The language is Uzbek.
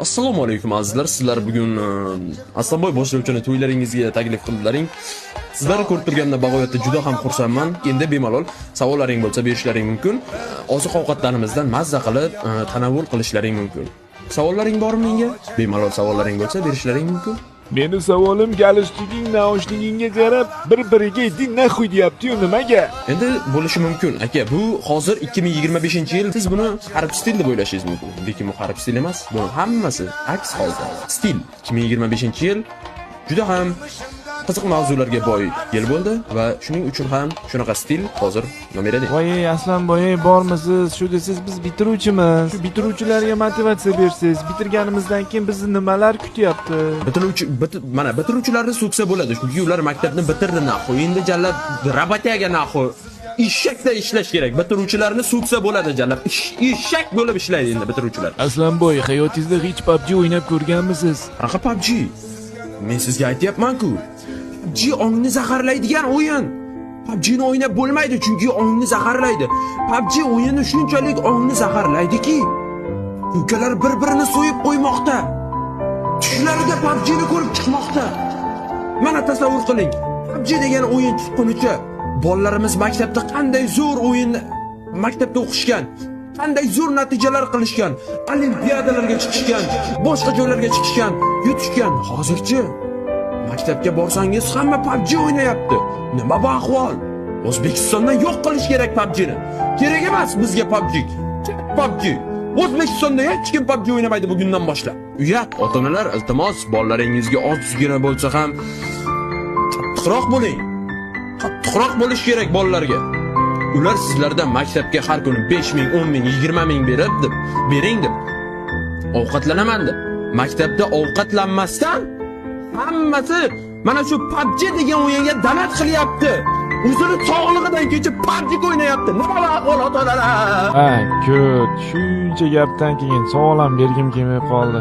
Assalomu alaykum azizlar. Sizlar bugun Aslanboy boshlovchini to'ylaringizga taklif qildilaring. Sizlarni ko'rib turganda bag'oyatda juda ham xursandman. Endi bemalol savollaring bo'lsa berishlaring mumkin. Oziq-ovqatlarimizdan mazza qilib tanovvul qilishlaring mumkin. Savollaring bormi menga? Bemalol savollaring bo'lsa berishlaring mumkin. Meni savolim galstukning naushnigiga qarab bir-biriga iding naxuy deyapti-yu, nimaga? Endi bo'lishi mumkin. Aka, bu hozir 2025-yil. Siz buni harf stil deb o'ylashingiz mumkin. Lekin bu harf stil emas. Bu hammasi aks holda. Stil 2025-yil juda ham qiziq mavzularga boy yil bo'ldi va shuning uchun ham shunaqa stil hozir nomerada. Voy, Aslanboy, bormisiz? Shu desiz biz bitiruvchimiz. Shu bitiruvchilarga motivatsiya bersiz. Bitirganimizdan keyin bizni nimalar kutyapti? Mana bitiruvchilarni so'ksa bo'ladi, chunki ular maktabni bitirdi naxu. Endi jallab rabataga naxu. Ishakda ishlash kerak. Bitiruvchilarni so'ksa bo'ladi jallab. Ishak bo'lib ishlaydi endi bitiruvchilar. Aslanboy, hayotingizda hech PUBG o'ynab ko'rganmisiz? Qanaqa PUBG? Men sizga aytayapman-ku. PUBG ongni zaharlaydigan o'yin. PUBG ni o'ynab bo'lmaydi chunki ongni zaharlaydi. PUBG o'yini shunchalik ongni zaharlaydiki, ukalar bir-birini so'yib qo'ymoqda. Tushlarida PUBG ni ko'rib chiqmoqda. Mana tasavvur qiling. PUBG degan o'yin chiqqunicha bolalarimiz maktabda qanday zo'r o'yinni maktabda o'qishgan, qanday zo'r natijalar qilishgan, olimpiadalarga chiqishgan, boshqa joylarga chiqishgan, yutishgan. Hozirchi maktabga borsangiz hamma PUBG o'ynayapti. Nima bu ahvol? O'zbekistondan yo'q qilish kerak PUBG ni. Kerak emas bizga PUBG. PUBG. O'zbekistonda hech kim PUBG o'ynamaydi bugundan boshlab. Uyat, ota-onalar, iltimos, bolalaringizga ozgina bo'lsa ham qattiqroq bo'ling. Qattiqroq bo'lish kerak bolalarga. Ular sizlardan maktabga har kuni 5 ming, 10 ming, 20 ming bering deb ovqatlanaman deb. Maktabda ovqatlanmasdan hammasi mana shu PUBG degan o'yinga danat qilyapti. O'zini sog'lig'idan kechib PUBG o'ynayapti. Nima ahvol ota-onalar? Ha, ko'p. Shuncha gapdan keyin savolam bergim kelmay qoldi.